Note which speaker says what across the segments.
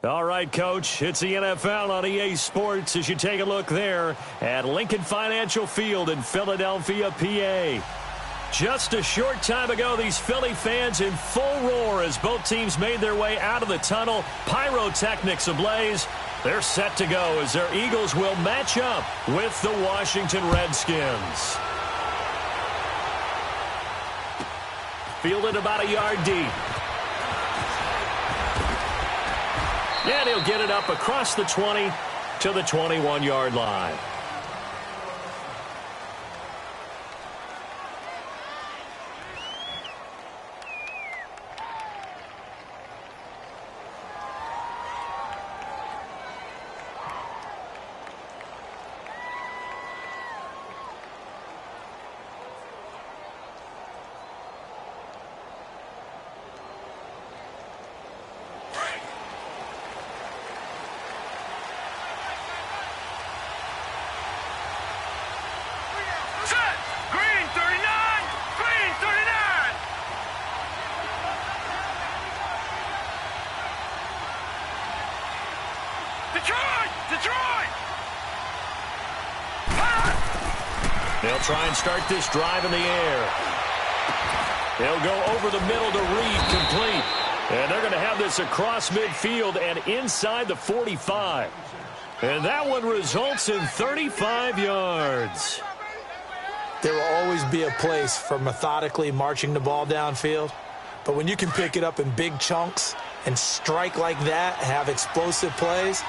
Speaker 1: All right, Coach, it's the NFL on EA Sports as you take a look there at Lincoln Financial Field in Philadelphia, PA. Just a short time ago, these Philly fans in full roar as both teams made their way out of the tunnel. Pyrotechnics ablaze. They're set to go as their Eagles will match up with the Washington Redskins. Fielded about a yard deep. And he'll get it up across the 20 to the 21-yard line. They'll try and start this drive in the air. They'll go over the middle to Reed, complete. And they're going to have this across midfield and inside the 45. And that one results in 35 yards.
Speaker 2: There will always be a place for methodically marching the ball downfield. But when you can pick it up in big chunks and strike like that, have explosive plays,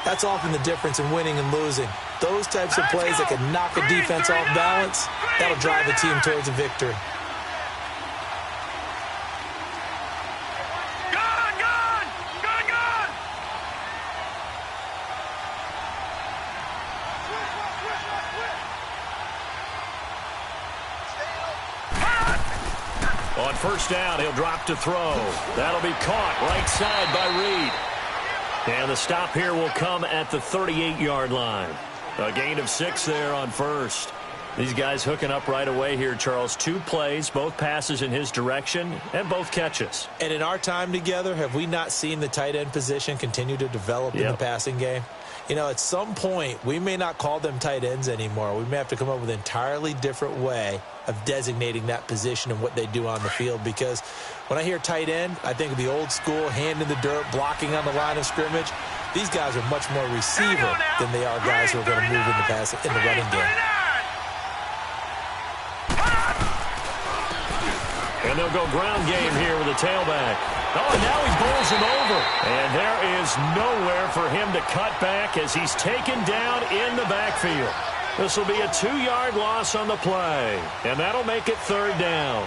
Speaker 2: that's often the difference in winning and losing. Those types of plays that can knock a defense off balance, that'll drive a team towards a victory.
Speaker 1: On first down, he'll drop to throw. That'll be caught right side by Reed. And the stop here will come at the 38-yard line. A gain of 6 there on first. These guys hooking up right away here, Charles. 2 plays, both passes in his direction, and both catches.
Speaker 2: And in our time together, have we not seen the tight end position continue to develop in the passing game? You know, at some point, we may not call them tight ends anymore. We may have to come up with an entirely different way of designating that position and what they do on the field, because when I hear tight end, I think of the old school, hand in the dirt, blocking on the line of scrimmage. These guys are much more receiver than they are guys who are going to move in the running game.
Speaker 1: And they'll go ground game here with a tailback. Oh, and now he bowls him over. And there is nowhere for him to cut back as he's taken down in the backfield. This will be a 2-yard loss on the play. And that'll make it third down.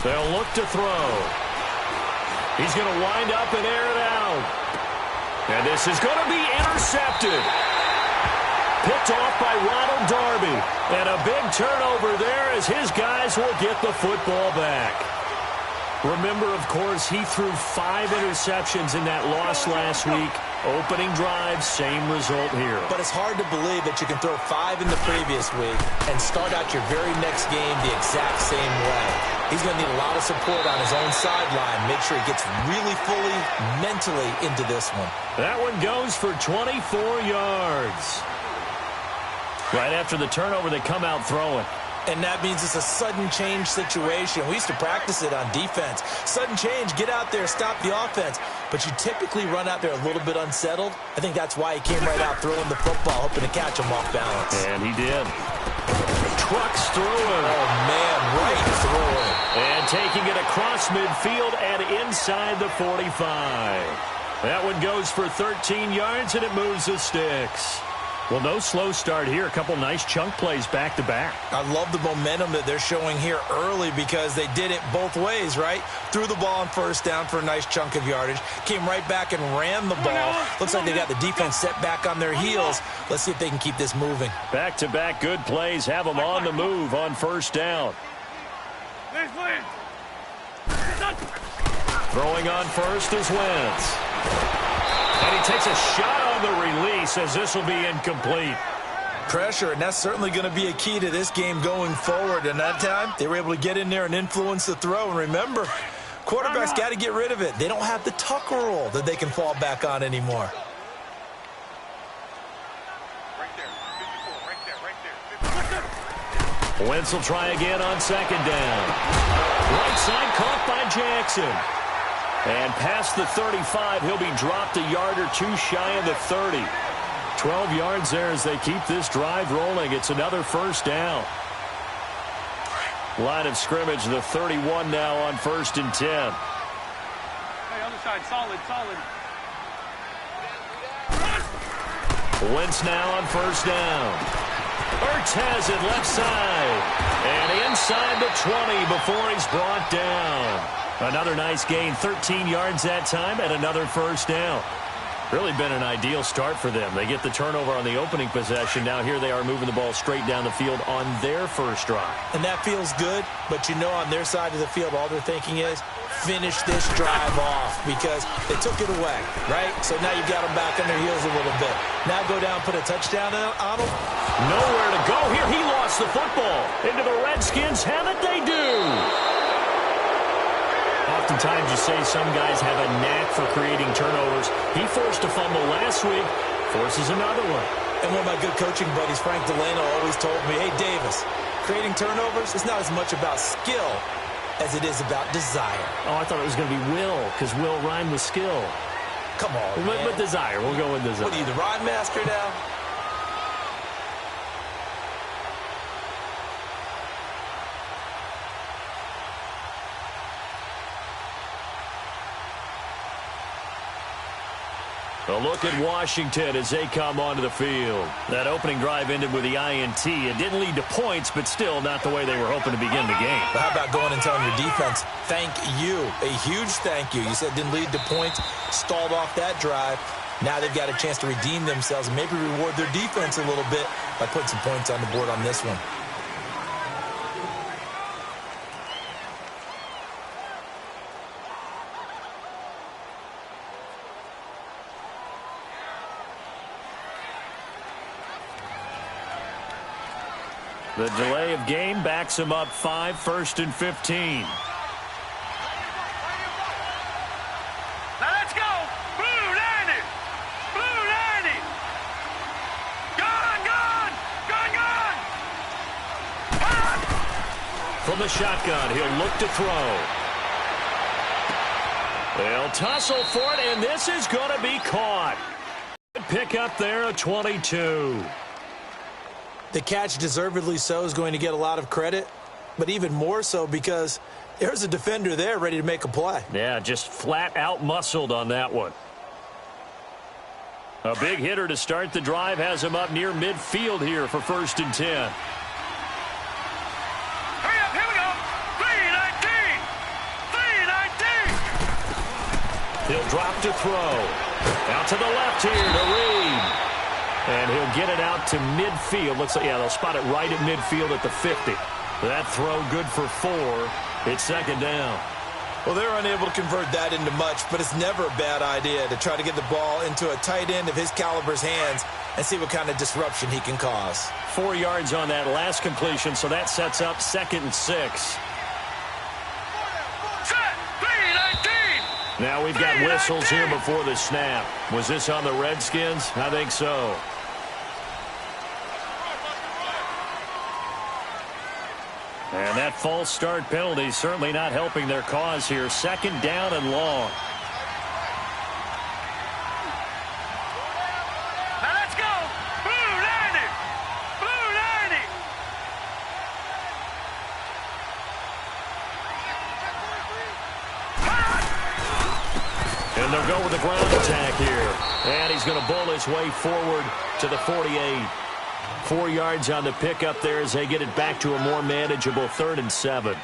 Speaker 1: They'll look to throw. He's going to wind up and air it out. And this is going to be intercepted. Picked off by Ronald Darby. And a big turnover there as his guys will get the football back. Remember, of course, he threw 5 interceptions in that loss last week. Opening drive, same result here.
Speaker 2: But it's hard to believe that you can throw 5 in the previous week and start out your very next game the exact same way. He's going to need a lot of support on his own sideline. Make sure he gets really fully mentally into this one.
Speaker 1: That one goes for 24 yards. Right after the turnover, they come out throwing.
Speaker 2: And that means it's a sudden change situation. We used to practice it on defense. Sudden change, get out there, stop the offense. But you typically run out there a little bit unsettled. I think that's why he came right out throwing the football, hoping to catch him off balance.
Speaker 1: And he did. Trucks through him.
Speaker 2: Oh, man, right through him.
Speaker 1: And taking it across midfield and inside the 45. That one goes for 13 yards, and it moves the sticks. Well, no slow start here. A couple nice chunk plays back-to-back.
Speaker 2: I love the momentum that they're showing here early because they did it both ways, right? Threw the ball on first down for a nice chunk of yardage. Came right back and ran the ball. Looks like they got the defense set back on their heels. Let's see if they can keep this moving.
Speaker 1: Back-to-back good plays have them on the move on first down. Throwing on first is Wentz. And he takes a shot on the release as this will be incomplete.
Speaker 2: Pressure, and that's certainly going to be a key to this game going forward. And that time, they were able to get in there and influence the throw. And remember, quarterbacks got to get rid of it. They don't have the tuck rule that they can fall back on anymore.
Speaker 1: Wentz will try again on second down. Right side caught by Jackson. And past the 35, he'll be dropped a yard or two shy of the 30. 12 yards there as they keep this drive rolling. It's another first down. Line of scrimmage, the 31 now on 1st and 10.
Speaker 3: Hey, other side, solid.
Speaker 1: Wentz now on first down. Ertz has it left side. And inside the 20 before he's brought down. Another nice gain, 13 yards that time, and another first down. Really been an ideal start for them. They get the turnover on the opening possession. Now here they are moving the ball straight down the field on their first drive.
Speaker 2: And that feels good, but you know on their side of the field, all they're thinking is, finish this drive off because they took it away, right? So now you've got them back on their heels a little bit. Now go down, put a touchdown on them.
Speaker 1: Nowhere to go here. He lost the football. Into the Redskins have it, they do. Oftentimes you say some guys have a knack for creating turnovers. He forced a fumble last week, forces another one.
Speaker 2: And one of my good coaching buddies, Frank Delano, always told me, hey, Davis, creating turnovers is not as much about skill as it is about desire.
Speaker 1: Oh, I thought it was going to be will, because will rhyme with skill.
Speaker 2: Come on, man.
Speaker 1: But desire. We'll go with desire.
Speaker 2: What are you, the rhyme master now?
Speaker 1: A look at Washington as they come onto the field. That opening drive ended with the INT. It didn't lead to points, but still not the way they were hoping to begin the game.
Speaker 2: But how about going and telling your defense, thank you, a huge thank you. You said it didn't lead to points, stalled off that drive. Now they've got a chance to redeem themselves and maybe reward their defense a little bit by putting some points on the board on this one.
Speaker 1: The delay of game backs him up 5, 1st and 15.
Speaker 3: Now let's go. Blue 90. Blue 90. Gone.
Speaker 1: From the shotgun, he'll look to throw. They'll tussle for it, and this is going to be caught. Pick up there at 22.
Speaker 2: The catch, deservedly so, is going to get a lot of credit, but even more so because there's a defender there ready to make a play.
Speaker 1: Yeah, just flat out muscled on that one. A big hitter to start the drive has him up near midfield here for 1st and 10.
Speaker 3: Hurry up, here we go. 3-19.
Speaker 1: He'll drop to throw. Out to the left here to Reed. And he'll get it out to midfield. Looks like, yeah, they'll spot it right at midfield at the 50. That throw good for 4. It's 2nd down.
Speaker 2: Well, they're unable to convert that into much, but it's never a bad idea to try to get the ball into a tight end of his caliber's hands and see what kind of disruption he can cause.
Speaker 1: 4 yards on that last completion, so that sets up 2nd and 6.
Speaker 3: Set. 3-19.
Speaker 1: Now we've got whistles here before the snap. Was this on the Redskins? I think so. And that false start penalty certainly not helping their cause here. 2nd down and long.
Speaker 3: Now let's go. Blue 90. Blue 90.
Speaker 1: And the They'll go with the ground attack here. And he's going to bull his way forward to the 48. 4 yards on the pickup there as they get it back to a more manageable 3rd and 7.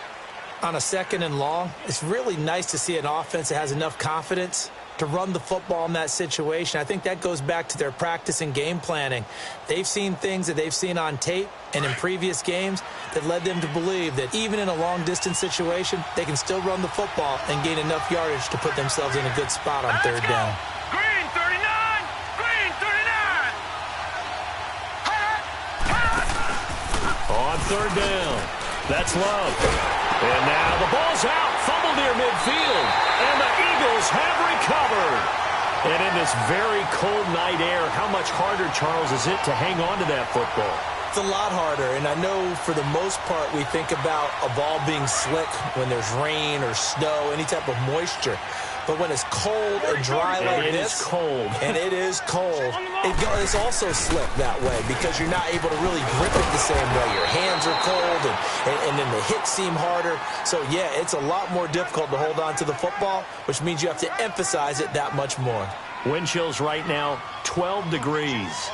Speaker 2: On a 2nd and long, it's really nice to see an offense that has enough confidence to run the football in that situation. I think that goes back to their practice and game planning. They've seen things that they've seen on tape and in previous games that led them to believe that even in a long-distance situation, they can still run the football and gain enough yardage to put themselves in a good spot on 3rd down.
Speaker 3: Green 39! Green 39!
Speaker 1: On 3rd down, that's Love. And now the ball's out, fumbled near midfield, and the Eagles have recovered. And in this very cold night air, how much harder, Charles, is it to hang on to that football?
Speaker 2: It's a lot harder, and I know for the most part we think about a ball being slick when there's rain or snow, any type of moisture. But when it's cold and dry like this,
Speaker 1: it's cold.
Speaker 2: And it is cold, it's also slick that way because you're not able to really grip it the same way. Your hands are cold, and then the hits seem harder. So, yeah, it's a lot more difficult to hold on to the football, which means you have to emphasize it that much more.
Speaker 1: Wind chills right now, 12 degrees.